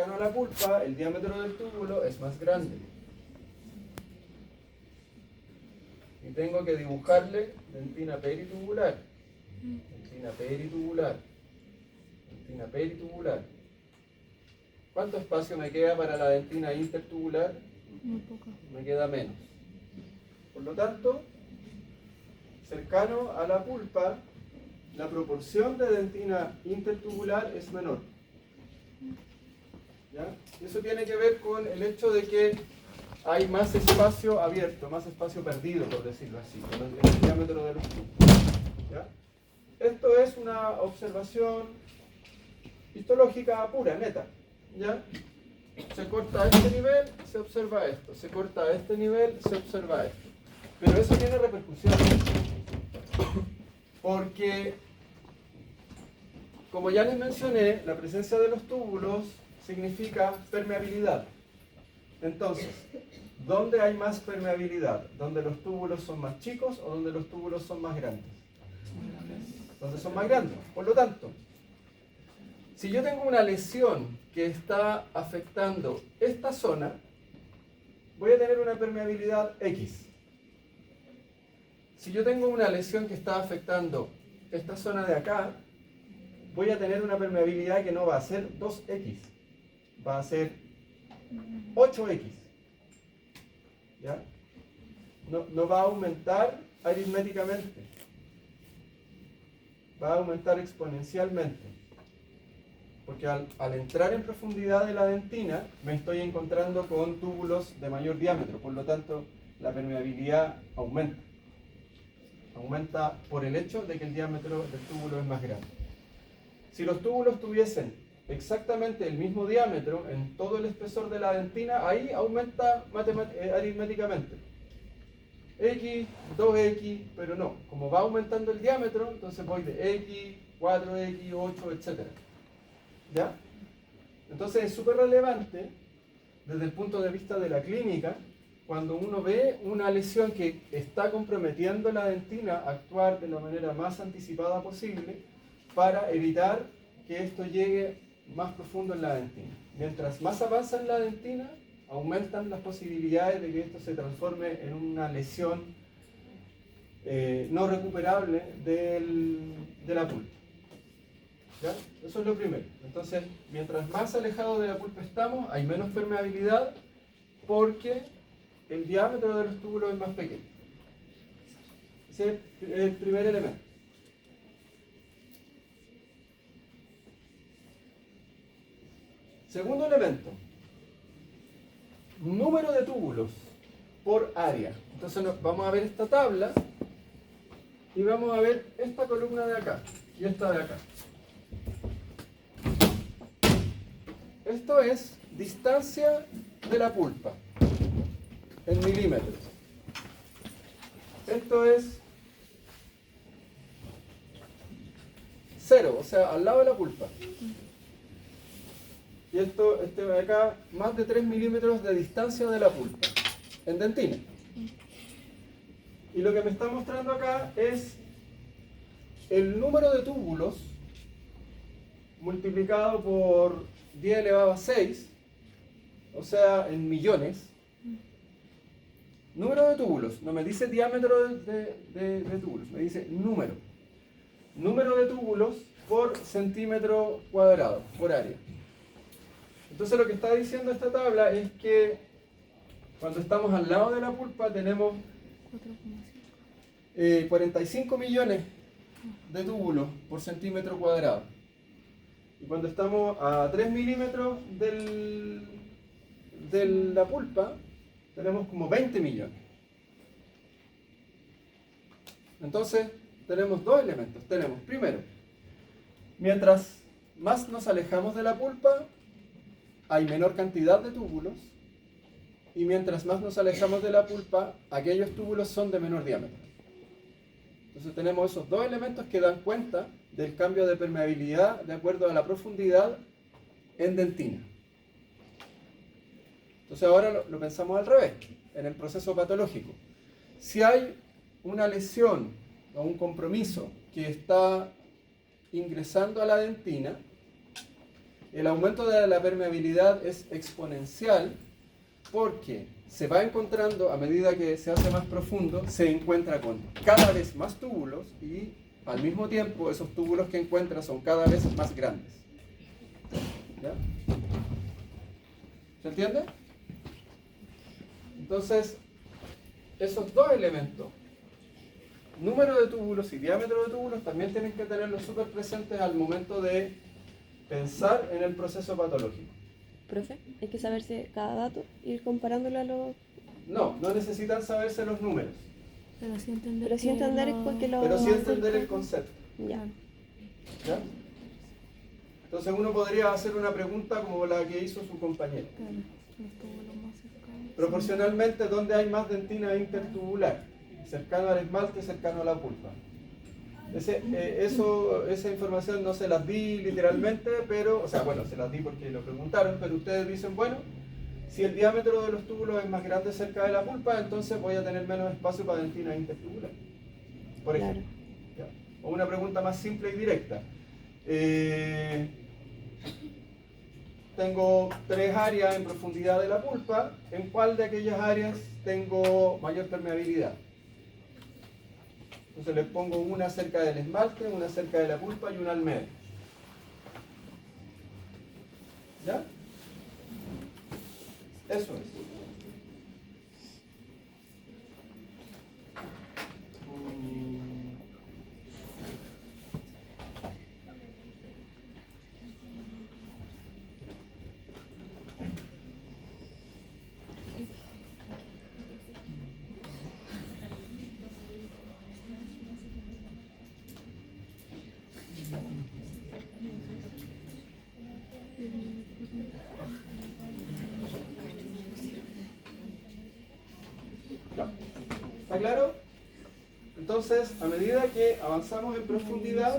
cercano a la pulpa, el diámetro del túbulo es más grande. Y tengo que dibujarle dentina peritubular, dentina peritubular, dentina peritubular. ¿Cuánto espacio me queda para la dentina intertubular? Muy poco. Me queda menos. Por lo tanto, cercano a la pulpa, la proporción de dentina intertubular es menor. ¿Ya? Y eso tiene que ver con el hecho de que hay más espacio abierto, más espacio perdido, por decirlo así, en el diámetro de los tubos. ¿Ya? Esto es una observación histológica pura, neta. ¿Ya? Se corta a este nivel, se observa esto. Se corta a este nivel, se observa esto. Pero eso tiene repercusiones. Porque, como ya les mencioné, la presencia de los túbulos significa permeabilidad. Entonces, ¿dónde hay más permeabilidad? ¿Dónde los túbulos son más chicos o donde los túbulos son más grandes? Donde son más grandes. Por lo tanto, si yo tengo una lesión que está afectando esta zona, voy a tener una permeabilidad X. Si yo tengo una lesión que está afectando esta zona de acá, voy a tener una permeabilidad que no va a ser 2X, va a ser 8X. ¿Ya? No va a aumentar aritméticamente, va a aumentar exponencialmente. Porque al entrar en profundidad de la dentina, me estoy encontrando con túbulos de mayor diámetro, por lo tanto, la permeabilidad aumenta. Aumenta por el hecho de que el diámetro del túbulo es más grande. Si los túbulos tuviesen exactamente el mismo diámetro en todo el espesor de la dentina, ahí aumenta aritméticamente. X, 2X, pero no. Como va aumentando el diámetro, entonces voy de X, 4X, 8, etc. ¿Ya? Entonces es súper relevante desde el punto de vista de la clínica, cuando uno ve una lesión que está comprometiendo la dentina, actuar de la manera más anticipada posible para evitar que esto llegue más profundo en la dentina. Mientras más avanza en la dentina, aumentan las posibilidades de que esto se transforme en una lesión no recuperable de la pulpa. ¿Ya? Eso es lo primero. Entonces, mientras más alejado de la pulpa estamos, hay menos permeabilidad porque el diámetro de los túbulos es más pequeño. Ese es el primer elemento. Segundo elemento, número de túbulos por área. Entonces vamos a ver esta tabla y vamos a ver esta columna de acá y esta de acá. Esto es distancia de la pulpa en milímetros. Esto es 0, o sea, al lado de la pulpa. Y este de acá, más de 3 milímetros de distancia de la pulpa, en dentina. Y lo que me está mostrando acá es el número de túbulos multiplicado por 10 elevado a 6, o sea, en millones. Número de túbulos, no me dice diámetro de túbulos, me dice número. Número de túbulos por centímetro cuadrado, por área. Entonces lo que está diciendo esta tabla es que cuando estamos al lado de la pulpa tenemos 45 millones de túbulos por centímetro cuadrado. Y cuando estamos a 3 milímetros de la pulpa, tenemos como 20 millones. Entonces, tenemos dos elementos. Tenemos, primero, mientras más nos alejamos de la pulpa, hay menor cantidad de túbulos. Y mientras más nos alejamos de la pulpa, aquellos túbulos son de menor diámetro. Entonces tenemos esos dos elementos que dan cuenta del cambio de permeabilidad de acuerdo a la profundidad en dentina. Entonces ahora lo pensamos al revés, en el proceso patológico. Si hay una lesión o un compromiso que está ingresando a la dentina el aumento de la permeabilidad es exponencial porque se va encontrando, a medida que se hace más profundo, se encuentra con cada vez más túbulos y al mismo tiempo esos túbulos que encuentra son cada vez más grandes. ¿Ya? ¿Se entiende? Entonces, esos dos elementos, número de túbulos y diámetro de túbulos, también tienen que tenerlos súper presentes al momento de pensar en el proceso patológico. Profe, hay que saberse cada dato, ir comparándolo a los... No, no necesitan saberse los números, Pero sí entender, Pero sí entender que lo... pero sí entender el concepto. Ya. ¿Ya? Entonces uno podría hacer una pregunta como la que hizo su compañero. Claro, los túbulos más cercanos. Proporcionalmente, ¿dónde hay más dentina intertubular? Cercano al esmalte, cercano a la pulpa. Esa información no se las di literalmente, pero, o sea, bueno, se las di porque lo preguntaron, pero ustedes dicen, bueno, si el diámetro de los túbulos es más grande cerca de la pulpa, entonces voy a tener menos espacio para dentina intertubular, por ejemplo. ¿Ya? O una pregunta más simple y directa. Tengo 3 áreas en profundidad de la pulpa, ¿en cuál de aquellas áreas tengo mayor permeabilidad? Entonces les pongo una cerca del esmalte, una cerca de la pulpa y una al medio. ¿Ya? Eso es. ¿Está claro? Entonces, a medida que avanzamos en profundidad,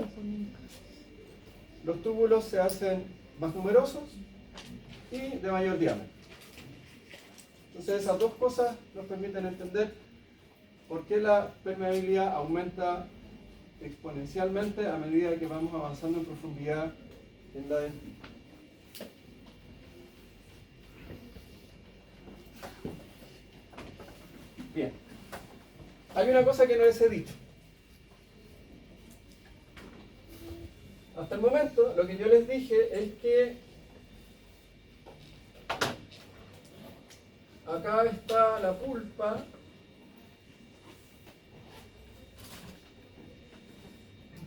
los túbulos se hacen más numerosos y de mayor diámetro. Entonces, esas dos cosas nos permiten entender por qué la permeabilidad aumenta exponencialmente a medida que vamos avanzando en profundidad en la dentina. Bien. Hay una cosa que no les he dicho. Hasta el momento, lo que yo les dije es que acá está la pulpa,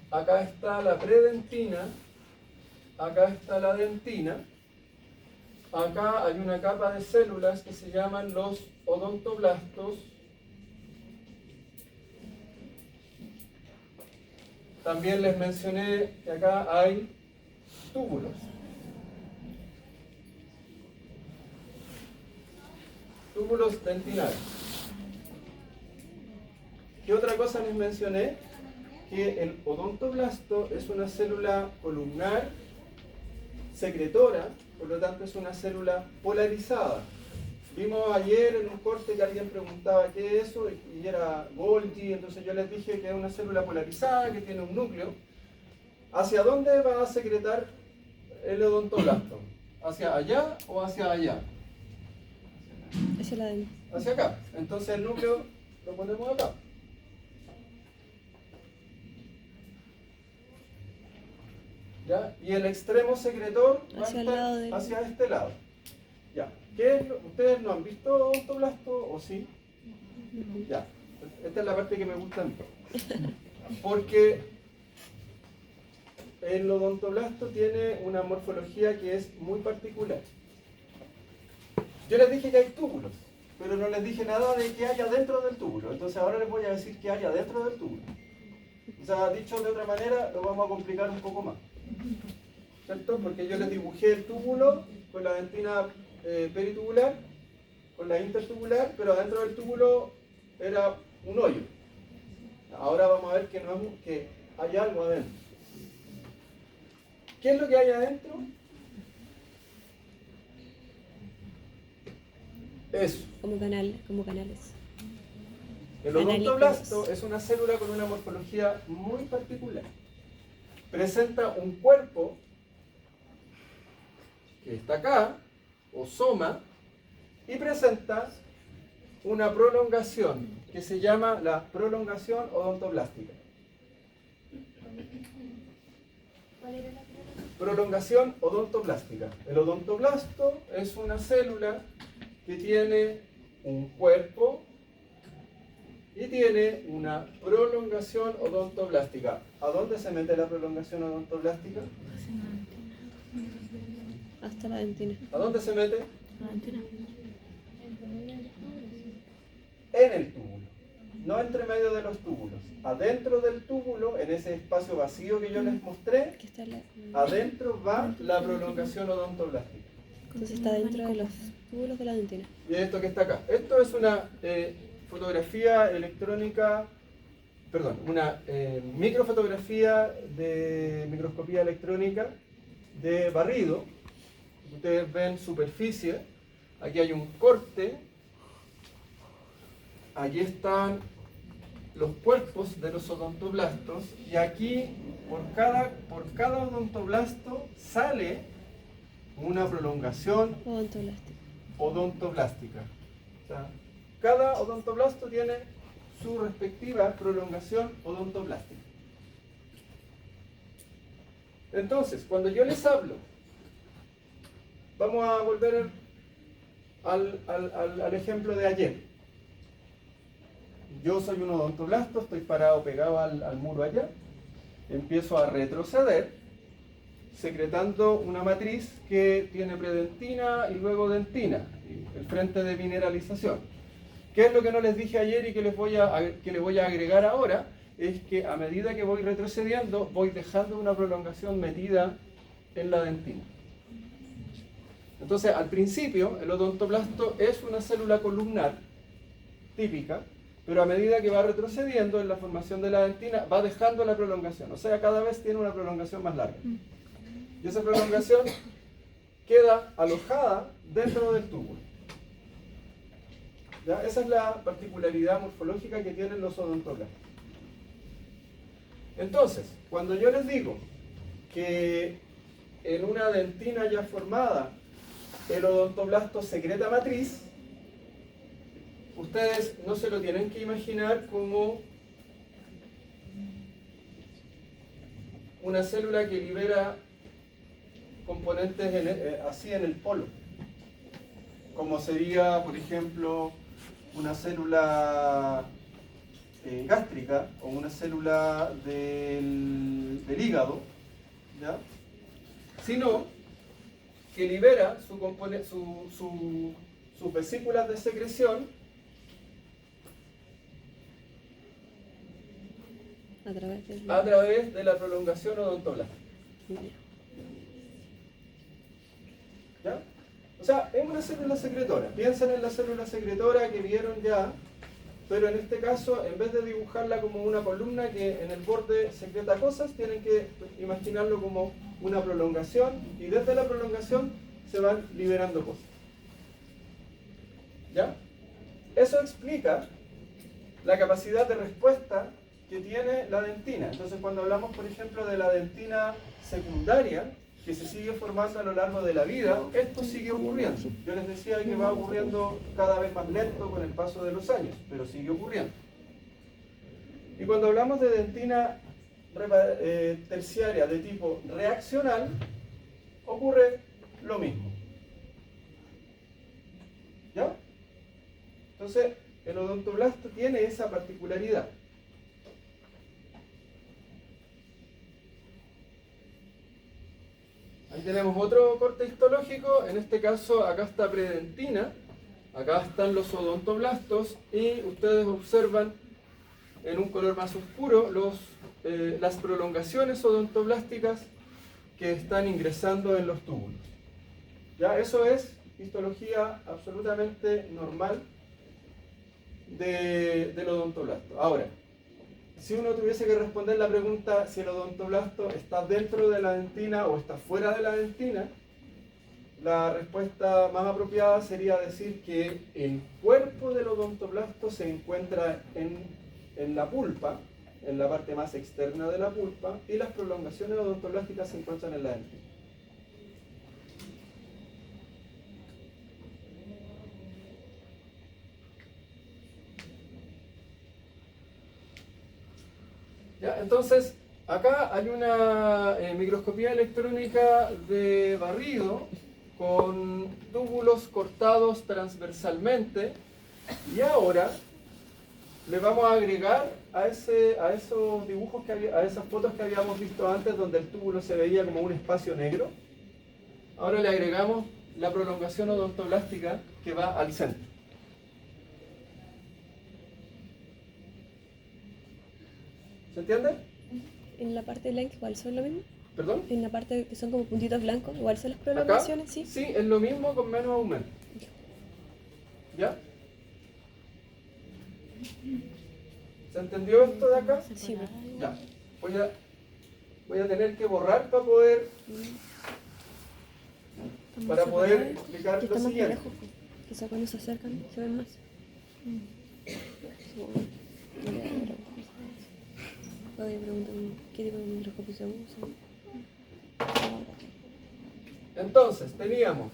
acá está la predentina, acá está la dentina, acá hay una capa de células que se llaman los odontoblastos. También les mencioné que acá hay túbulos. Túbulos dentinales. ¿Qué otra cosa les mencioné? Que el odontoblasto es una célula columnar secretora, por lo tanto es una célula polarizada. Vimos ayer en un corte que alguien preguntaba qué es eso y era Golgi, entonces yo les dije que es una célula polarizada que tiene un núcleo. ¿Hacia dónde va a secretar el odontoblasto? ¿Hacia allá o hacia allá? Hacia la dentina. Hacia acá. Entonces el núcleo lo ponemos acá. ¿Ya? Y el extremo secretor va a estar hacia este lado. Ya. ¿Ustedes no han visto odontoblasto o sí? Ya. Esta es la parte que me gusta a mí. Porque el odontoblasto tiene una morfología que es muy particular. Yo les dije que hay túbulos, pero no les dije nada de qué hay adentro del túbulo. Entonces ahora les voy a decir qué hay adentro del túbulo. O sea, dicho de otra manera, lo vamos a complicar un poco más. ¿Cierto? Porque yo les dibujé el túbulo con la dentina peritubular, con la intertubular, pero adentro del túbulo era un hoyo. Ahora vamos a ver que, que hay algo adentro. ¿Qué es lo que hay adentro? Eso. Como canales. El odontoblasto es una célula con una morfología muy particular. Presenta un cuerpo que está acá, o soma, y presenta una prolongación que se llama la prolongación odontoblástica. Prolongación odontoblástica. El odontoblasto es una célula que tiene un cuerpo y tiene una prolongación odontoblástica. ¿A dónde se mete la prolongación odontoblástica? Hasta la dentina. ¿A dónde se mete? La dentina. En el túbulo, no entre medio de los túbulos. Adentro del túbulo, en ese espacio vacío que yo les mostré, Aquí está la... adentro va la prolongación odontoblástica. Entonces está dentro de los túbulos de la dentina. Y esto que está acá. Esto es una fotografía electrónica, perdón, una microfotografía de microscopía electrónica de barrido. Ustedes ven superficie, aquí hay un corte, allí están los cuerpos de los odontoblastos y aquí por cada odontoblasto sale una prolongación Odontoblástica. odontoblástica. O sea, cada odontoblasto tiene su respectiva prolongación odontoblástica. Entonces, cuando yo les hablo, vamos a volver al ejemplo de ayer. Yo soy un odontoblasto, estoy parado pegado al muro allá, empiezo a retroceder, secretando una matriz que tiene predentina y luego dentina, el frente de mineralización. ¿Qué es lo que no les dije ayer y que les voy a agregar ahora? Es que a medida que voy retrocediendo, voy dejando una prolongación metida en la dentina. Entonces, al principio, el odontoblasto es una célula columnar típica, pero a medida que va retrocediendo en la formación de la dentina, va dejando la prolongación. O sea, cada vez tiene una prolongación más larga. Y esa prolongación queda alojada dentro del túbulo. ¿Ya? Esa es la particularidad morfológica que tienen los odontoblastos. Entonces, cuando yo les digo que en una dentina ya formada el odontoblasto secreta matriz, ustedes no se lo tienen que imaginar como una célula que libera componentes así en el polo, como sería, por ejemplo, una célula gástrica o una célula del hígado, ¿ya? Sino que libera sus vesículas de secreción a través de la prolongación odontoblástica. ¿Ya? O sea, es una célula secretora. Piensen en la célula secretora que vieron ya, pero en este caso, en vez de dibujarla como una columna que en el borde secreta cosas, tienen que imaginarlo como una prolongación y desde la prolongación se van liberando cosas. ¿Ya? Eso explica la capacidad de respuesta que tiene la dentina. Entonces, cuando hablamos, por ejemplo, de la dentina secundaria, que se sigue formando a lo largo de la vida, esto sigue ocurriendo. Yo les decía que va ocurriendo cada vez más lento con el paso de los años, pero sigue ocurriendo. Y cuando hablamos de dentina terciaria de tipo reaccional, ocurre lo mismo. ¿Ya? Entonces, el odontoblasto tiene esa particularidad. Ahí tenemos otro corte histológico, en este caso acá está predentina, acá están los odontoblastos y ustedes observan en un color más oscuro las prolongaciones odontoblásticas que están ingresando en los túbulos. ¿Ya? Eso es histología absolutamente normal del odontoblasto. Ahora, si uno tuviese que responder la pregunta si el odontoblasto está dentro de la dentina o está fuera de la dentina, la respuesta más apropiada sería decir que el cuerpo del odontoblasto se encuentra en la pulpa, en la parte más externa de la pulpa, y las prolongaciones odontoblásticas se encuentran en la dentina. ¿Ya? Entonces, acá hay una microscopía electrónica de barrido con túbulos cortados transversalmente, y ahora le vamos a agregar a esos dibujos a esas fotos que habíamos visto antes, donde el túbulo se veía como un espacio negro. Ahora le agregamos la prolongación odontoblástica que va al centro. ¿Se entiende? En la parte blanca igual son lo mismo. ¿Perdón? En la parte que son como puntitos blancos, igual son las ¿Acá? prolongaciones, sí. Sí, es lo mismo con menos aumento. ¿Ya? ¿Se entendió esto de acá? Sí, pues. Ya. Voy a tener que borrar para poder explicar Que lo está más siguiente. parejo, pues. Quizá cuando se acercan se ven más. Podría preguntar qué tipo de microscopio se usa. Entonces, teníamos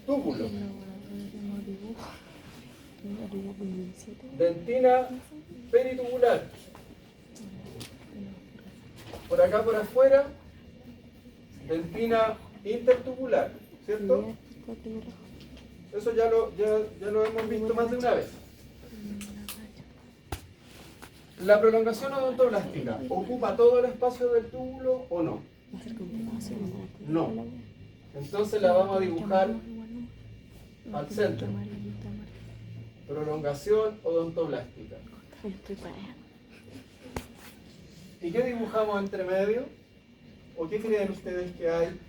túbulo, dentina peritubular, por acá por afuera, dentina intertubular, ¿cierto? Eso ya lo hemos visto más de una vez. ¿La prolongación odontoblástica ocupa todo el espacio del túbulo o no? Va a ser complicación. No. Entonces la vamos a dibujar al centro. Prolongación odontoblástica. ¿Y qué dibujamos entre medio? ¿O qué creen ustedes que hay?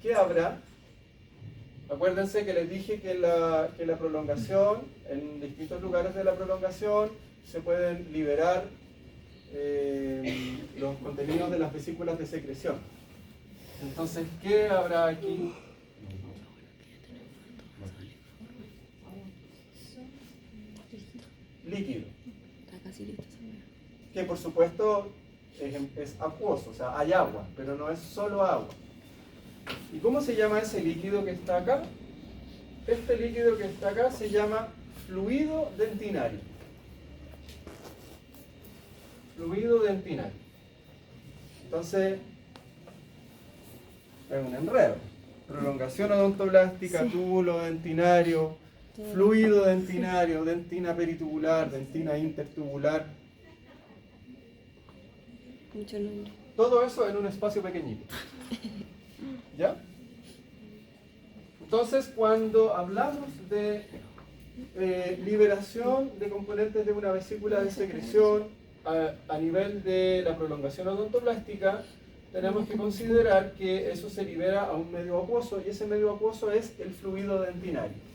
¿Qué habrá? Acuérdense que les dije que la prolongación, en distintos lugares de la prolongación, se pueden liberar los contenidos de las vesículas de secreción. Entonces, ¿qué habrá aquí? Líquido. Está casi listo. Que por supuesto es acuoso, o sea, hay agua, pero no es solo agua. ¿Y cómo se llama ese líquido que está acá? Este líquido que está acá se llama fluido dentinario. Fluido dentinario. Entonces, es un enredo. Prolongación odontoblástica, Sí. túbulo dentinario, fluido dentinario, dentina peritubular, dentina intertubular. Mucho nombre. Todo eso en un espacio pequeñito. ¿Ya? Entonces, cuando hablamos de liberación de componentes de una vesícula de secreción a nivel de la prolongación odontoblástica, tenemos que considerar que eso se libera a un medio acuoso, y ese medio acuoso es el fluido dentinario.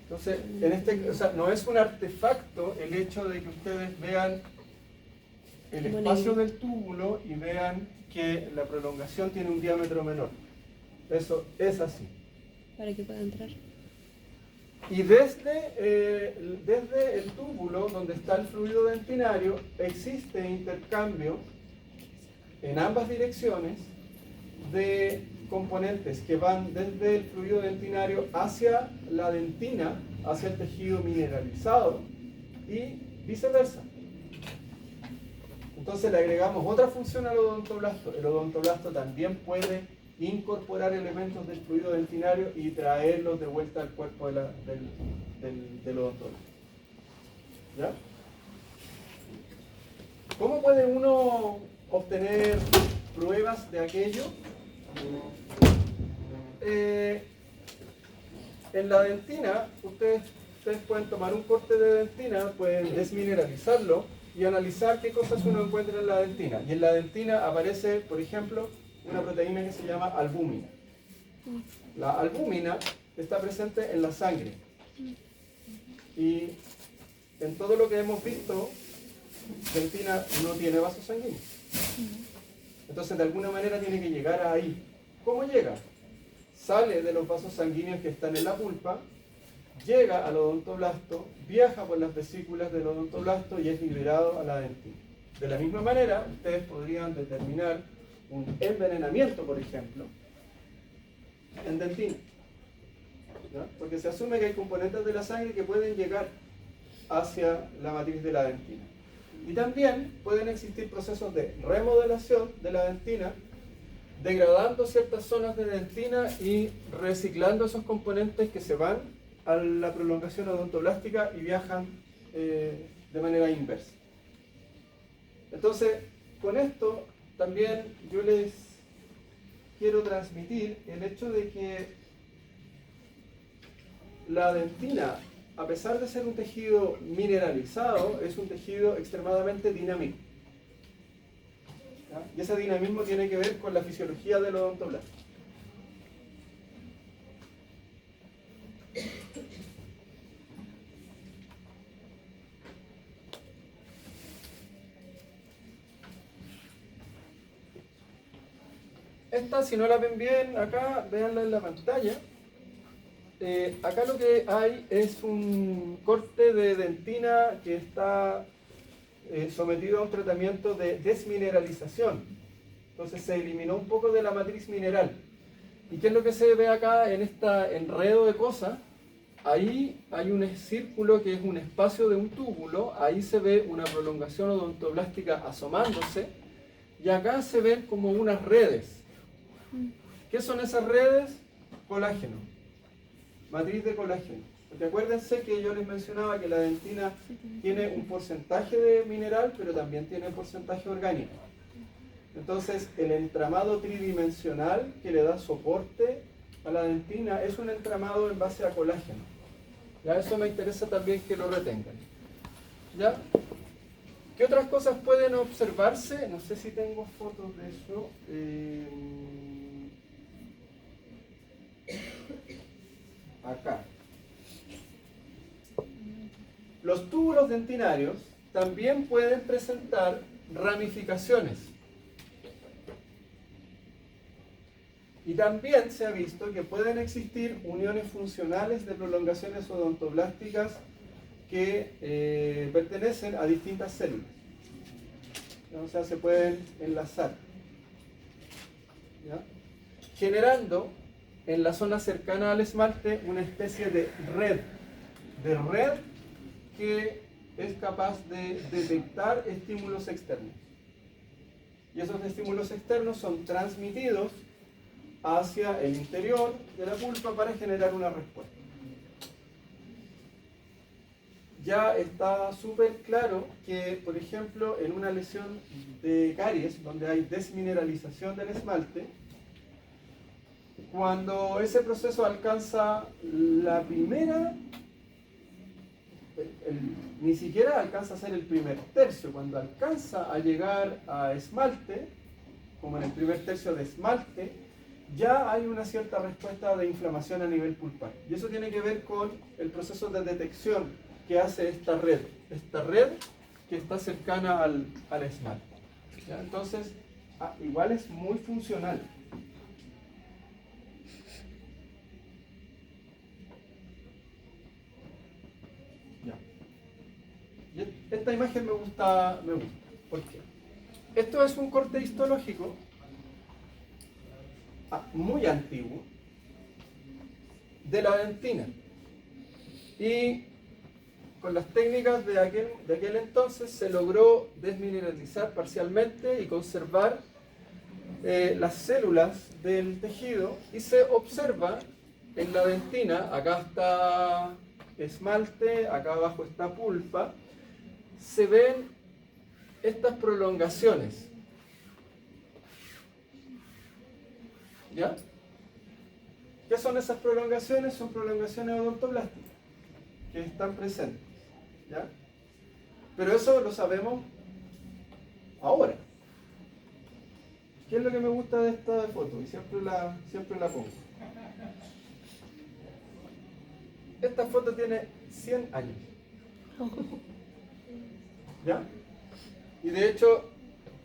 Entonces, o sea, no es un artefacto el hecho de que ustedes vean el espacio del túbulo y vean que la prolongación tiene un diámetro menor. Eso es así. Para que pueda entrar. Y desde el túbulo, donde está el fluido dentinario, existe intercambio en ambas direcciones de componentes que van desde el fluido dentinario hacia la dentina, hacia el tejido mineralizado, y viceversa. Entonces le agregamos otra función al odontoblasto. El odontoblasto también puede incorporar elementos del fluido dentinario y traerlos de vuelta al cuerpo del odontoblasto. ¿Ya? ¿Cómo puede uno obtener pruebas de aquello? En la dentina, ustedes pueden tomar un corte de dentina, pueden desmineralizarlo y analizar qué cosas uno encuentra en la dentina. Y en la dentina aparece, por ejemplo, una proteína que se llama albúmina. La albúmina está presente en la sangre. Y en todo lo que hemos visto, dentina no tiene vasos sanguíneos. Entonces, de alguna manera tiene que llegar ahí. ¿Cómo llega? Sale de los vasos sanguíneos que están en la pulpa, llega al odontoblasto, viaja por las vesículas del odontoblasto y es liberado a la dentina. De la misma manera, ustedes podrían determinar un envenenamiento, por ejemplo, en dentina. ¿Ya? Porque se asume que hay componentes de la sangre que pueden llegar hacia la matriz de la dentina. Y también pueden existir procesos de remodelación de la dentina, degradando ciertas zonas de dentina y reciclando esos componentes que se van a la prolongación odontoblástica y viajan de manera inversa. Entonces, con esto también yo les quiero transmitir el hecho de que la dentina, a pesar de ser un tejido mineralizado, es un tejido extremadamente dinámico. ¿Ya? Y ese dinamismo tiene que ver con la fisiología del odontoblasto. Esta, si no la ven bien acá, véanla en la pantalla. Acá lo que hay es un corte de dentina que está sometido a un tratamiento de desmineralización. Entonces se eliminó un poco de la matriz mineral. ¿Y qué es lo que se ve acá en este enredo de cosas? Ahí hay un círculo que es un espacio de un túbulo, ahí se ve una prolongación odontoblástica asomándose, y acá se ven como unas redes. ¿Qué son esas redes? Colágeno, matriz de colágeno. Porque acuérdense que yo les mencionaba que la dentina tiene un porcentaje de mineral, pero también tiene porcentaje orgánico. Entonces, el entramado tridimensional que le da soporte a la dentina es un entramado en base a colágeno. Ya, eso me interesa también que lo retengan. ¿Ya? ¿Qué otras cosas pueden observarse? No sé si tengo fotos de eso. Acá. Los túbulos dentinarios también pueden presentar ramificaciones. Y también se ha visto que pueden existir uniones funcionales de prolongaciones odontoblásticas que pertenecen a distintas células. O sea, se pueden enlazar. ¿Ya? Generando en la zona cercana al esmalte una especie de red que es capaz de detectar estímulos externos. Y esos estímulos externos son transmitidos hacia el interior de la pulpa para generar una respuesta. Ya está súper claro que, por ejemplo, en una lesión de caries, donde hay desmineralización del esmalte, cuando ese proceso alcanza la primera, ni siquiera alcanza a ser el primer tercio, cuando alcanza a llegar a esmalte, como en el primer tercio de esmalte, ya hay una cierta respuesta de inflamación a nivel pulpar. Y eso tiene que ver con el proceso de detección que hace esta red que está cercana al esmalte. ¿Ya? Entonces, igual es muy funcional. Ya. Y esta imagen me gusta. ¿Por qué? Esto es un corte histológico muy antiguo de la dentina. Y con las técnicas de aquel entonces se logró desmineralizar parcialmente y conservar las células del tejido, y se observa en la dentina, acá está esmalte, acá abajo está pulpa, se ven estas prolongaciones. ¿Ya? ¿Qué son esas prolongaciones? Son prolongaciones odontoblásticas que están presentes. ¿Ya? Pero eso lo sabemos ahora. ¿Qué es lo que me gusta de esta foto? Y siempre la pongo. Esta foto tiene 100 años. ¿Ya? Y de hecho,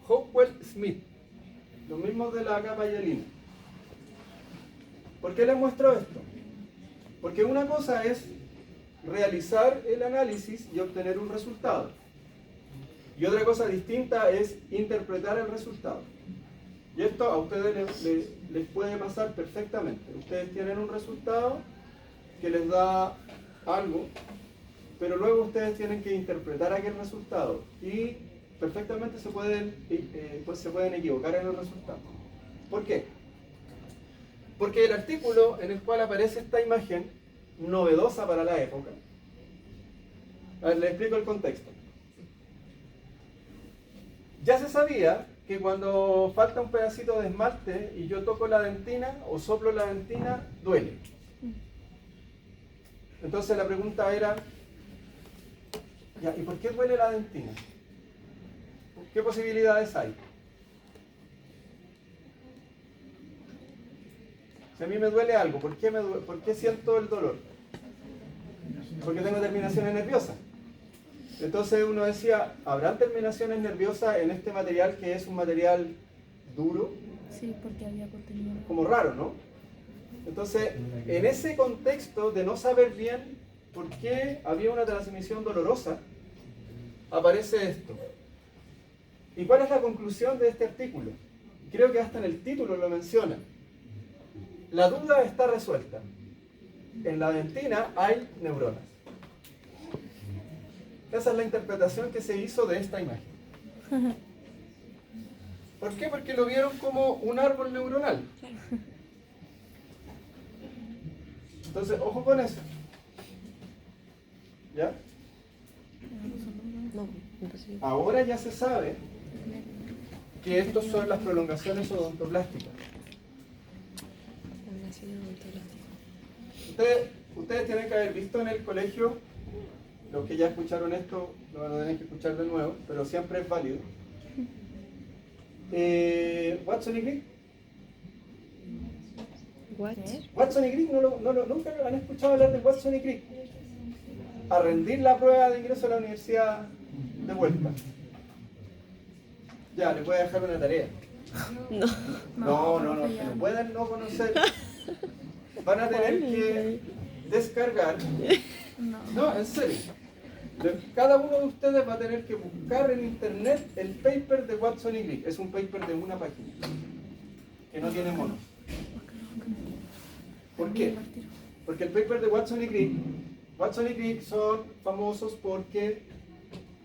Hopewell Smith, los mismos de la capa hialina. ¿Por qué les muestro esto? Porque una cosa es realizar el análisis y obtener un resultado. Y otra cosa distinta es interpretar el resultado. Y esto a ustedes les puede pasar perfectamente. Ustedes tienen un resultado que les da algo, pero luego ustedes tienen que interpretar aquel resultado y perfectamente pues se pueden equivocar en el resultado. ¿Por qué? Porque el artículo en el cual aparece esta imagen, novedosa para la época, a ver, les explico el contexto. Ya se sabía que cuando falta un pedacito de esmalte y yo toco la dentina o soplo la dentina, duele. Entonces la pregunta era, ¿ya, ¿y por qué duele la dentina? ¿Qué posibilidades hay? Si a mí me duele algo, ¿por qué siento el dolor? Porque tengo terminaciones nerviosas. Entonces uno decía, ¿habrán terminaciones nerviosas en este material que es un material duro? Sí, porque había contenido. Como raro, ¿no? Entonces, en ese contexto de no saber bien por qué había una transmisión dolorosa, aparece esto. ¿Y cuál es la conclusión de este artículo? Creo que hasta en el título lo menciona. La duda está resuelta. En la dentina hay neuronas. Esa es la interpretación que se hizo de esta imagen. ¿Por qué? Porque lo vieron como un árbol neuronal. Entonces, ojo con eso. ¿Ya? No, imposible. Ahora ya se sabe que estos son las prolongaciones odontoplásticas. Ustedes tienen que haber visto en el colegio, los que ya escucharon esto lo van a tener que escuchar de nuevo, pero siempre es válido. Watson y Crick. What? Watson y Crick, nunca lo han escuchado hablar de Watson y Crick. A rendir la prueba de ingreso a la universidad de vuelta. Ya, les voy a dejar una tarea. No, que no pueden no conocer. Van a tener que descargar. No, en serio. Cada uno de ustedes va a tener que buscar en internet el paper de Watson y Crick. Es un paper de una página que no tiene monos. ¿Por qué? Porque el paper de Watson y Crick son famosos porque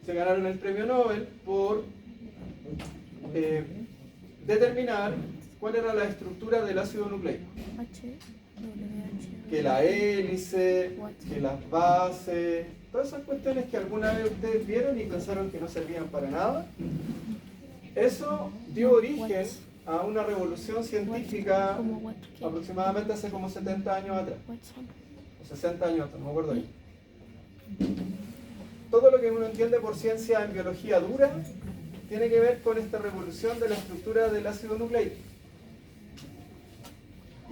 se ganaron el premio Nobel por determinar cuál era la estructura del ácido nucleico. Que la hélice, que las bases, todas esas cuestiones que alguna vez ustedes vieron y pensaron que no servían para nada. Eso dio origen a una revolución científica aproximadamente hace como 70 años atrás. O 60 años atrás, no me acuerdo bien. Todo lo que uno entiende por ciencia en biología dura tiene que ver con esta revolución de la estructura del ácido nucleico.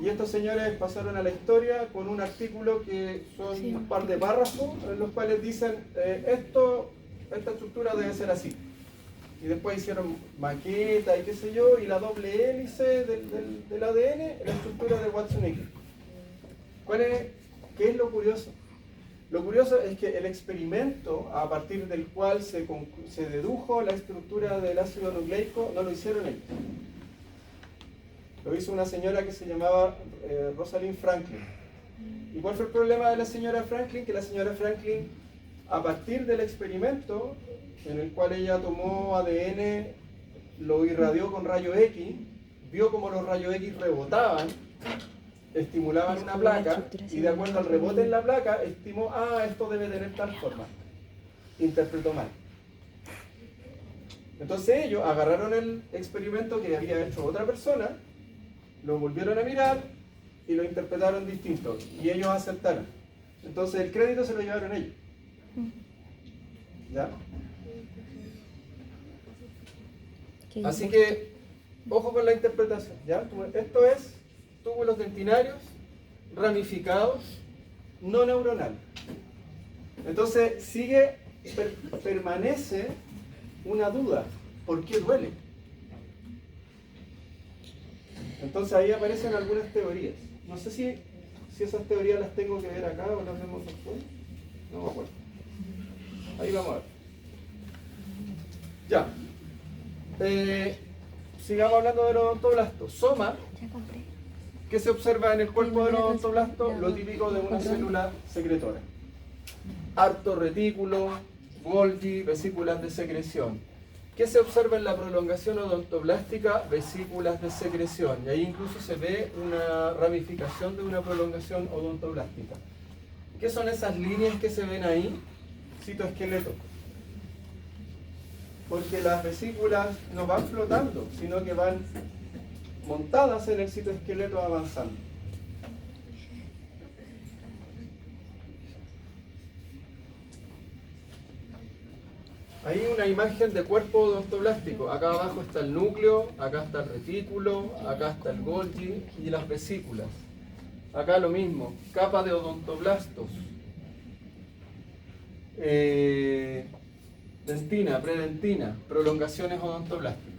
Y estos señores pasaron a la historia con un artículo que son un par de párrafos en los cuales dicen esta estructura debe ser así. Y después hicieron maqueta y qué sé yo, y la doble hélice del ADN, la estructura de Watson y Crick. ¿Qué es lo curioso? Lo curioso es que el experimento a partir del cual se dedujo la estructura del ácido nucleico no lo hicieron ellos. Lo hizo una señora que se llamaba Rosalind Franklin. ¿Y cuál fue el problema de la señora Franklin? Que la señora Franklin, a partir del experimento en el cual ella tomó ADN, lo irradió con rayos X, vio como los rayos X rebotaban, estimulaban una placa, y de acuerdo al rebote en la placa, estimó, esto debe tener tal forma. Interpretó mal. Entonces ellos agarraron el experimento que había hecho otra persona, lo volvieron a mirar y lo interpretaron distinto. Y ellos aceptaron. Entonces el crédito se lo llevaron ellos. ¿Ya? Así que, ojo con la interpretación. ¿Ya? Esto es túbulos dentinarios ramificados, no neuronales. Entonces permanece una duda. ¿Por qué duele? Entonces ahí aparecen algunas teorías. No sé si esas teorías las tengo que ver acá o las vemos después. No me acuerdo. Ahí vamos a ver. Ya. sigamos hablando del odontoblasto. Soma, Ya compré. ¿qué se observa en el cuerpo del odontoblasto? Lo típico de una célula secretora. Harto retículo, Golgi, vesículas de secreción. ¿Qué se observa en la prolongación odontoblástica? Vesículas de secreción. Y ahí incluso se ve una ramificación de una prolongación odontoblástica. ¿Qué son esas líneas que se ven ahí? Citoesqueleto. Porque las vesículas no van flotando, sino que van montadas en el citoesqueleto avanzando. Ahí una imagen de cuerpo odontoblástico. Acá abajo está el núcleo, acá está el retículo, acá está el Golgi y las vesículas. Acá lo mismo, capa de odontoblastos. Dentina, predentina, prolongaciones odontoblásticas.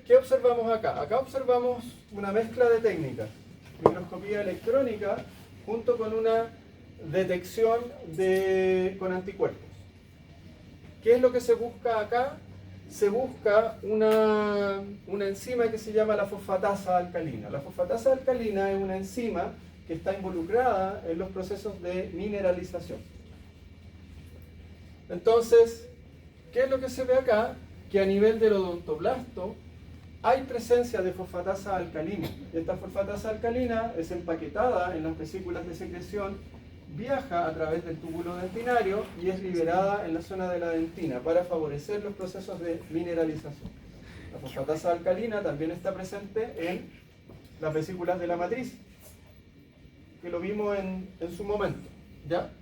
¿Qué observamos acá? Acá observamos una mezcla de técnicas. Microscopía electrónica junto con una detección con anticuerpos. ¿Qué es lo que se busca acá? Se busca una enzima que se llama la fosfatasa alcalina. La fosfatasa alcalina es una enzima que está involucrada en los procesos de mineralización. Entonces, ¿qué es lo que se ve acá? Que a nivel del odontoblasto hay presencia de fosfatasa alcalina. Y esta fosfatasa alcalina es empaquetada en las vesículas de secreción, viaja a través del túbulo dentinario y es liberada en la zona de la dentina para favorecer los procesos de mineralización. La fosfatasa alcalina también está presente en las vesículas de la matriz, que lo vimos en su momento, ¿ya?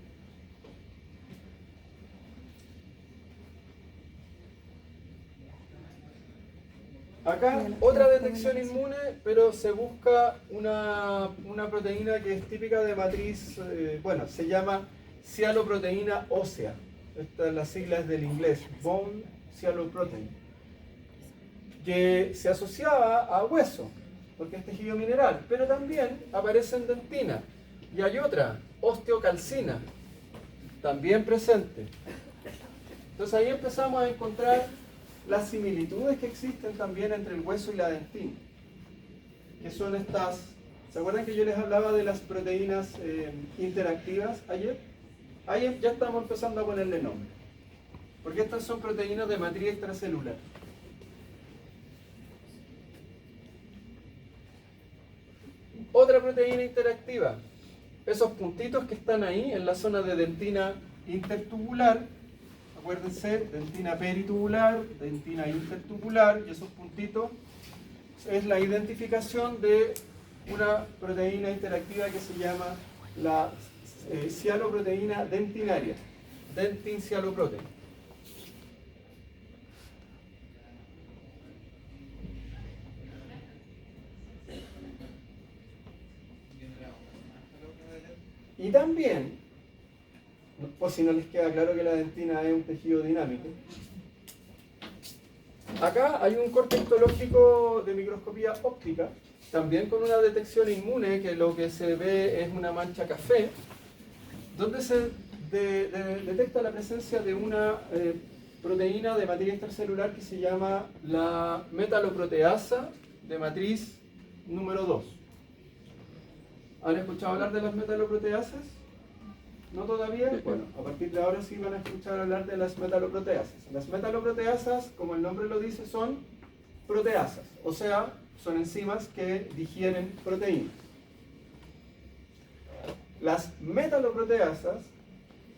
Acá otra detección inmune, pero se busca una proteína que es típica de matriz, se llama cialoproteína ósea. Estas son las siglas del inglés, Bone Cialoprotein, que se asociaba a hueso, porque es tejido mineral, pero también aparece en dentina. Y hay otra, osteocalcina, también presente. Entonces ahí empezamos a encontrar las similitudes que existen también entre el hueso y la dentina, que son estas. ¿Se acuerdan que yo les hablaba de las proteínas interactivas ayer? Ahí ya estamos empezando a ponerle nombre, porque estas son proteínas de matriz extracelular. Otra proteína interactiva, esos puntitos que están ahí en la zona de dentina intertubular. Acuérdense, dentina peritubular, dentina intertubular, y esos puntitos es la identificación de una proteína interactiva que se llama la cialoproteína dentinaria, dentin cialoprotein. Y también, por si no les queda claro que la dentina es un tejido dinámico, acá hay un corte histológico de microscopía óptica, también con una detección inmune, que lo que se ve es una mancha café, donde se detecta la presencia de una proteína de matriz extracelular que se llama la metaloproteasa de matriz número 2. ¿Han escuchado hablar de las metaloproteasas? ¿No todavía? Bueno, a partir de ahora sí van a escuchar hablar de las metaloproteasas. Las metaloproteasas, como el nombre lo dice, son proteasas, o sea, son enzimas que digieren proteínas. Las metaloproteasas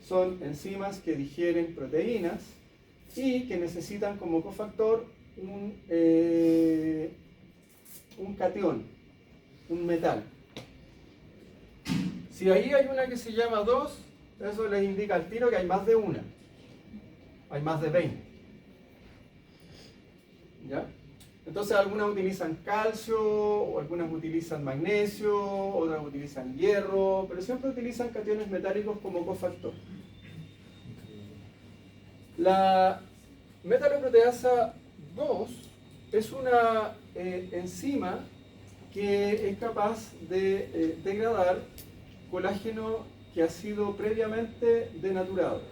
son enzimas que digieren proteínas y que necesitan como cofactor un catión, un metal. Si ahí hay una que se llama 2, eso les indica al tiro que hay más de una. Hay más de 20. ¿Ya? Entonces algunas utilizan calcio, o algunas utilizan magnesio, otras utilizan hierro, pero siempre utilizan cationes metálicos como cofactor. La metaloproteasa 2 es una enzima que es capaz de degradar colágeno que ha sido previamente denaturado.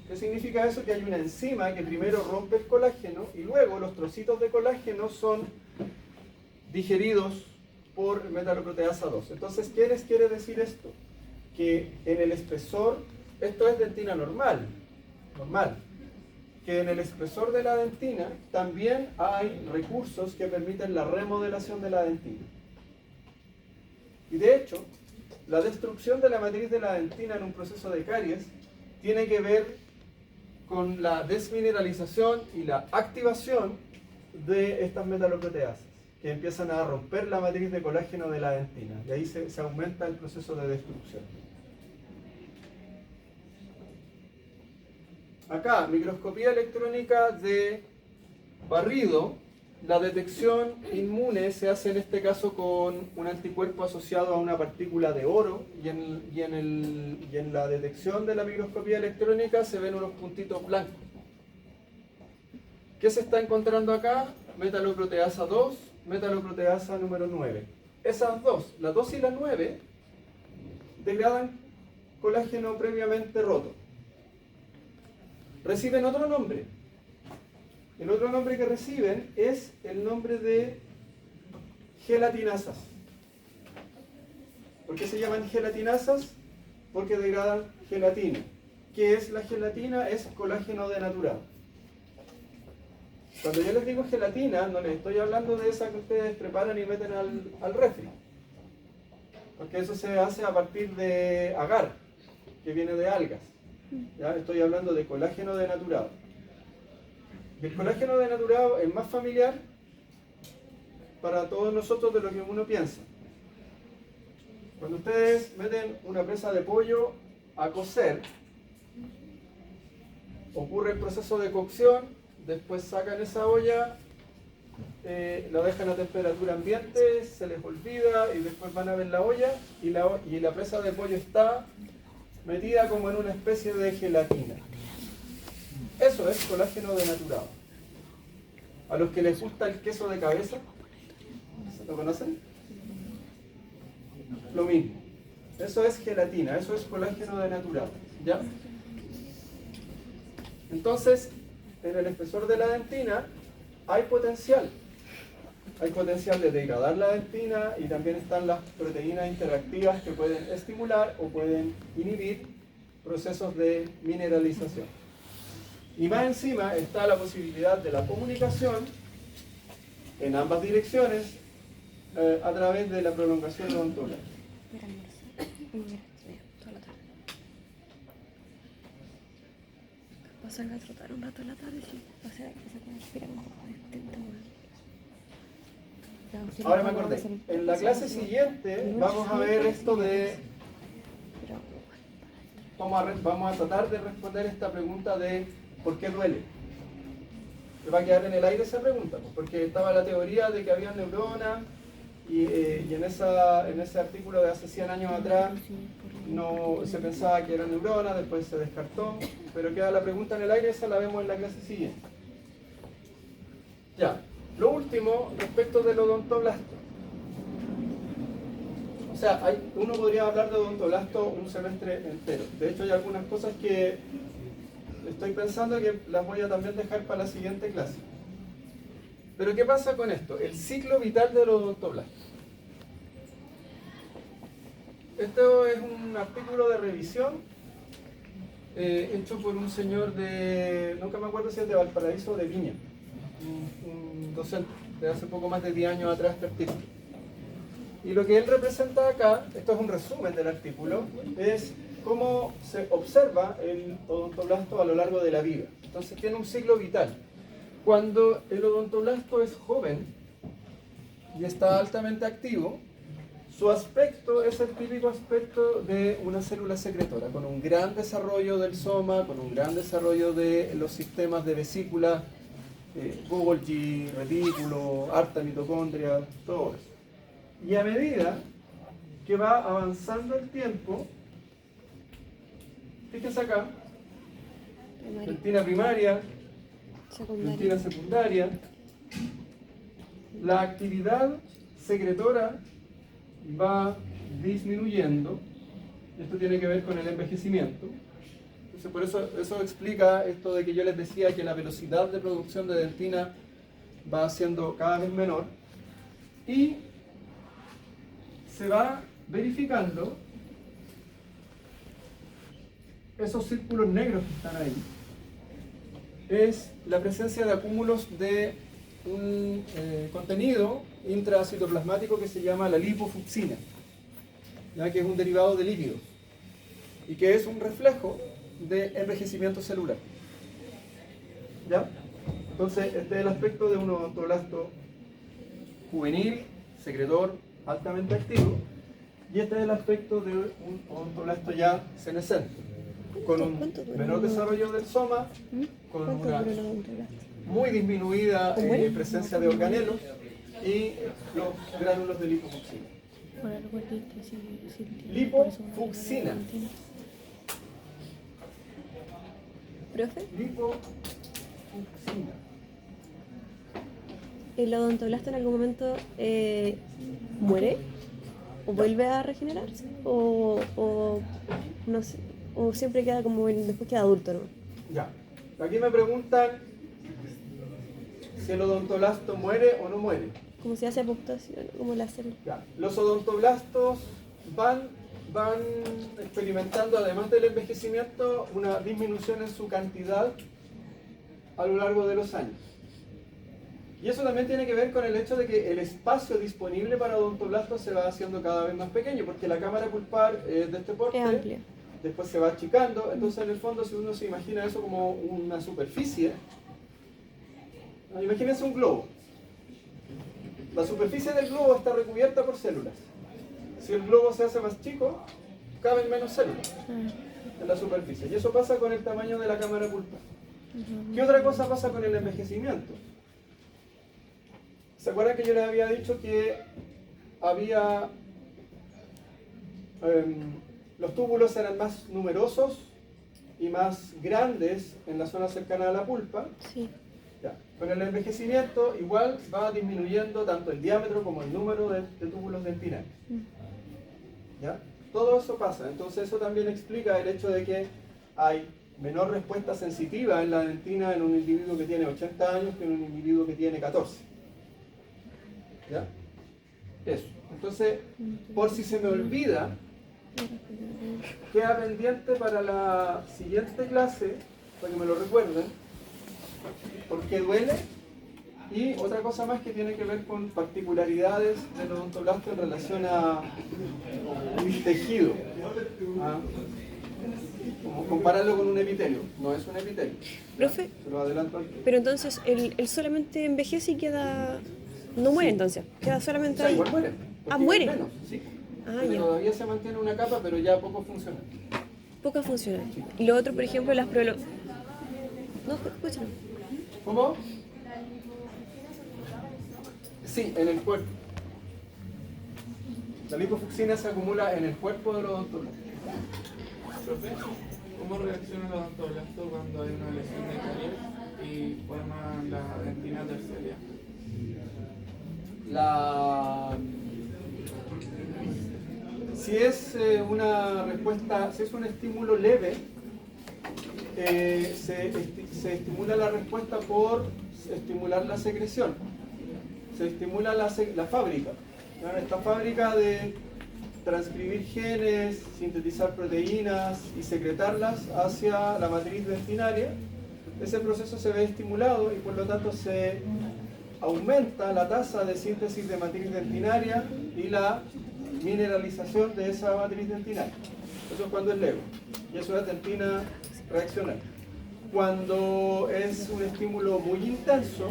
¿Qué significa eso? Que hay una enzima que primero rompe el colágeno y luego los trocitos de colágeno son digeridos por metaloproteasa 2. Entonces, ¿qué les quiere decir esto? Que en el espesor, esto es dentina normal, que en el espesor de la dentina también hay recursos que permiten la remodelación de la dentina. Y de hecho, la destrucción de la matriz de la dentina en un proceso de caries tiene que ver con la desmineralización y la activación de estas metaloproteasas, que empiezan a romper la matriz de colágeno de la dentina. Y ahí se aumenta el proceso de destrucción. Acá, microscopía electrónica de barrido. La detección inmune se hace en este caso con un anticuerpo asociado a una partícula de oro y en la detección de la microscopía electrónica se ven unos puntitos blancos. ¿Qué se está encontrando acá? Metaloproteasa 2, metaloproteasa número 9. Esas dos, la 2 y la 9, degradan colágeno previamente roto. Reciben otro nombre. El otro nombre que reciben es el nombre de gelatinasas. ¿Por qué se llaman gelatinasas? Porque degradan gelatina. ¿Qué es la gelatina? Es colágeno denaturado. Cuando yo les digo gelatina, no les estoy hablando de esa que ustedes preparan y meten al refri. Porque eso se hace a partir de agar, que viene de algas. ¿Ya? Estoy hablando de colágeno denaturado. Y el colágeno denaturado es más familiar para todos nosotros de lo que uno piensa. Cuando ustedes meten una presa de pollo a cocer, ocurre el proceso de cocción, después sacan esa olla, la dejan a temperatura ambiente, se les olvida y después van a ver la olla y la presa de pollo está metida como en una especie de gelatina. Eso es colágeno denaturado. A los que les gusta el queso de cabeza, ¿lo conocen? Lo mismo. Eso es gelatina, eso es colágeno denaturado. ¿Ya? Entonces, en el espesor de la dentina hay potencial. Hay potencial de degradar la dentina y también están las proteínas interactivas que pueden estimular o pueden inhibir procesos de mineralización. Y más encima está la posibilidad de la comunicación en ambas direcciones a través de la prolongación odontolar. Salga a trotar un rato en la tarde, sí. O sea, que se puede respirar un poco. Ahora me acordé. En la clase siguiente vamos a ver esto de... Vamos a tratar de responder esta pregunta de ¿por qué duele? Va a quedar en el aire esa pregunta, porque estaba la teoría de que había neuronas y en ese artículo de hace 100 años atrás no se pensaba que eran neuronas, después se descartó, pero queda la pregunta en el aire, esa la vemos en la clase siguiente. Ya, lo último respecto del odontoblasto. O sea, uno podría hablar de odontoblasto un semestre entero. De hecho, hay algunas cosas que estoy pensando que las voy a también dejar para la siguiente clase. Pero ¿qué pasa con esto? El ciclo vital del odontoblasto. Esto es un artículo de revisión hecho por un señor de, nunca me acuerdo si es de Valparaíso o de Viña, un docente de hace poco más de 10 años atrás este artículo. Y lo que él representa acá, esto es un resumen del artículo, es cómo se observa el odontoblasto a lo largo de la vida. Entonces tiene un ciclo vital. Cuando el odontoblasto es joven y está altamente activo, su aspecto es el típico aspecto de una célula secretora, con un gran desarrollo del soma, con un gran desarrollo de los sistemas de vesícula, Golgi, retículo, harta mitocondria, todo eso. Y a medida que va avanzando el tiempo, fíjense acá, dentina primaria, dentina secundaria, la actividad secretora va disminuyendo. Esto tiene que ver con el envejecimiento. Entonces, por eso explica esto de que yo les decía que la velocidad de producción de dentina va siendo cada vez menor y se va verificando esos círculos negros que están ahí. Es la presencia de acúmulos de un contenido intracitoplasmático que se llama la lipofucsina, ya que es un derivado de lípidos y que es un reflejo de envejecimiento celular. ¿Ya? Entonces, este es el aspecto de un odontoblasto juvenil, secretor, altamente activo, y este es el aspecto de un odontoblasto ya senescente, con un menor desarrollo del soma, con ¿Cuánto una dura el odontoblasto? muy disminuida ¿Muere? presencia de organelos y los gránulos de lipofucsina. Por algo dijiste, sí, Lipofucsina. ¿Profe? Lipofucsina. ¿El odontoblasto en algún momento muere? ¿O vuelve a regenerarse? ¿O no sé? ¿O siempre queda como después queda adulto, no? Ya. Aquí me preguntan si el odontoblasto muere o no muere. Como si hace apoptosis, como la célula. Ya. Los odontoblastos van experimentando, además del envejecimiento, una disminución en su cantidad a lo largo de los años. Y eso también tiene que ver con el hecho de que el espacio disponible para odontoblastos se va haciendo cada vez más pequeño, porque la cámara pulpar de este porte Es amplia. después se va achicando. Entonces, en el fondo, si uno se imagina eso como una superficie, imagínense un globo. La superficie del globo está recubierta por células. Si el globo se hace más chico, caben menos células en la superficie. Y eso pasa con el tamaño de la cámara pulpar. ¿Qué otra cosa pasa con el envejecimiento? ¿Se acuerdan que yo les había dicho que había los túbulos eran más numerosos y más grandes en la zona cercana a la pulpa? Sí. Ya. Con el envejecimiento igual va disminuyendo tanto el diámetro como el número de túbulos dentinales. ¿Ya? Todo eso pasa, entonces eso también explica el hecho de que hay menor respuesta sensitiva en la dentina en un individuo que tiene 80 años que en un individuo que tiene 14. ¿Ya? Eso. Entonces, por si se me olvida, queda pendiente para la siguiente clase, para que me lo recuerden, porque duele, y otra cosa más que tiene que ver con particularidades del odontoblasto en relación a un tejido. ¿Ah? Como compararlo con un epitelio. No es un epitelio. Profe, Se lo adelanto aquí. pero entonces él solamente envejece y queda... No muere entonces, queda solamente O sea, ahí. igual muere. Ah, porque muere. menos, sí. Ah, Porque ya. todavía se mantiene una capa, pero ya poco funciona. Poca funcional. Y lo otro, por ejemplo, las prolo... No, escúchalo. ¿Cómo? Sí, en el cuerpo. La lipofucsina se acumula en el cuerpo de los odontólogos. Profe, ¿cómo reacciona el odontoblasto cuando hay una lesión de caries y forma la dentina terciaria? Si es una respuesta, si es un estímulo leve, se estimula la respuesta por estimular la secreción. Se estimula la fábrica. ¿No? Esta fábrica de transcribir genes, sintetizar proteínas y secretarlas hacia la matriz dentinaria, ese proceso se ve estimulado y por lo tanto se aumenta la tasa de síntesis de matriz dentinaria y la mineralización de esa matriz dentinaria. Eso es cuando es leve y eso es dentina reaccional. Cuando es un estímulo muy intenso,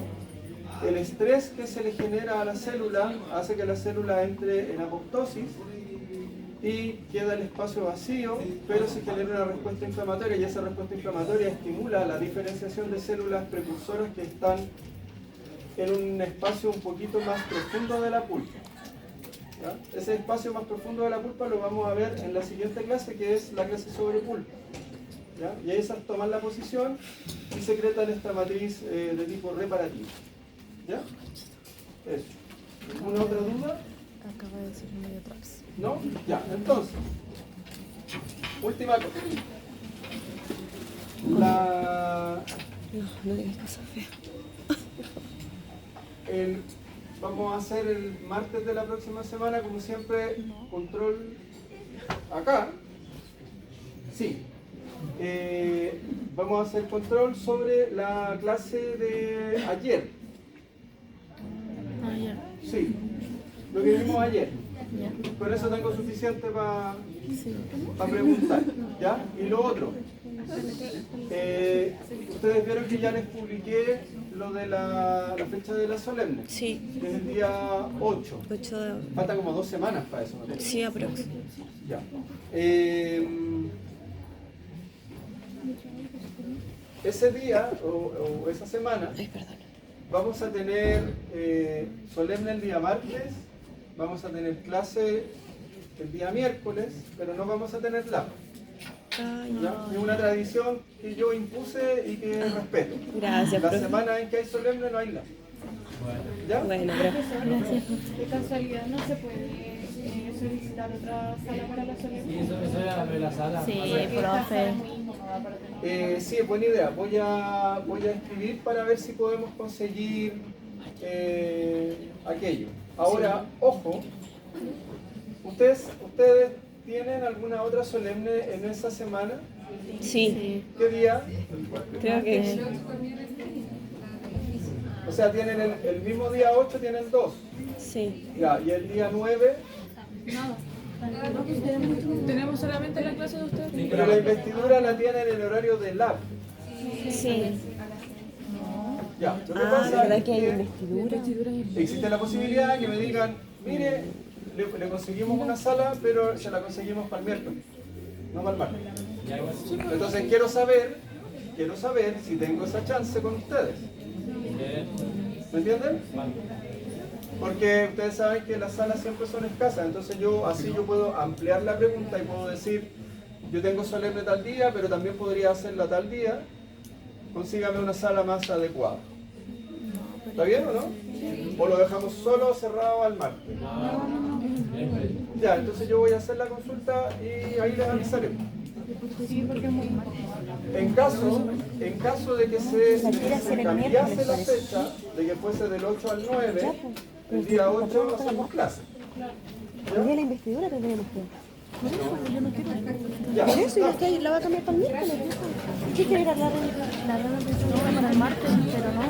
el estrés que se le genera a la célula hace que la célula entre en apoptosis y queda el espacio vacío, pero se genera una respuesta inflamatoria y esa respuesta inflamatoria estimula la diferenciación de células precursoras que están en un espacio un poquito más profundo de la pulpa. ¿Ya? Ese espacio más profundo de la pulpa lo vamos a ver en la siguiente clase, que es la clase sobre pulpa. ¿Ya? Y ahí esas toman la posición y secretan esta matriz de tipo reparativo. ¿Ya? Eso. ¿Alguna otra duda? acaba de decir medio atrás. ¿No? Ya, entonces, última cosa. No digas cosas feas. Vamos a hacer el martes de la próxima semana, como siempre, control acá. Sí. Vamos a hacer control sobre la clase de ayer. Ayer. Sí, lo que vimos ayer. Ya. Con eso tengo suficiente para Sí. preguntar. ¿Ya? Y lo otro. Ustedes vieron que ya les publiqué lo de la fecha de la solemne. Sí, Que es el día 8. 8 de... Faltan como 2 semanas para eso, ¿no? Sí, aprox. Ya. Ese día o esa semana Ay, perdón. vamos a tener solemne el día martes, vamos a tener clase el día miércoles, pero no vamos a tener lab. Ay, ¿Ya? Es una tradición que yo impuse y que respeto. gracias, La profe. semana en que hay solemne no hay lab. ¿Ya? Bueno, profe. Gracias. De casualidad no se puede solicitar otra sala para la solemne. Eso era de la sala. Sí, Porque esta sala profe. es muy incómoda para tener. Sí, es buena idea. Voy a escribir para ver si podemos conseguir aquello. Ahora, ojo, ¿ustedes tienen alguna otra solemne en esa semana? Sí, ¿Qué día? creo que... O sea, tienen el mismo día 8, tienen 2. Sí. Ya, y el día 9, ¿Tenemos solamente la clase de ustedes? pero la investidura la tienen en el horario de lab. Sí. Ya, lo que Ah, pasa ¿verdad es que hay que investidura? existe la posibilidad que me digan, mire, le conseguimos una sala, pero se la conseguimos para el miércoles, no para el martes. Entonces quiero saber si tengo esa chance con ustedes. ¿Me entienden? Porque ustedes saben que las salas siempre son escasas, entonces así yo puedo ampliar la pregunta y puedo decir, yo tengo solemne tal día, pero también podría hacerla tal día, consígame una sala más adecuada. ¿Está bien o no? ¿O lo dejamos solo cerrado al martes? Ya, entonces yo voy a hacer la consulta y ahí les avisaré. Sí, porque es muy incómoda. En caso de que se cambiase la fecha, de que fuese del 8 al 9, el día 8 hacemos clase. El día de la investidura tendríamos que... Ya. Por eso, ya está, la va a cambiar para el miércoles. ¿Qué quiere ir a hablar? La verdad, para el martes, pero no.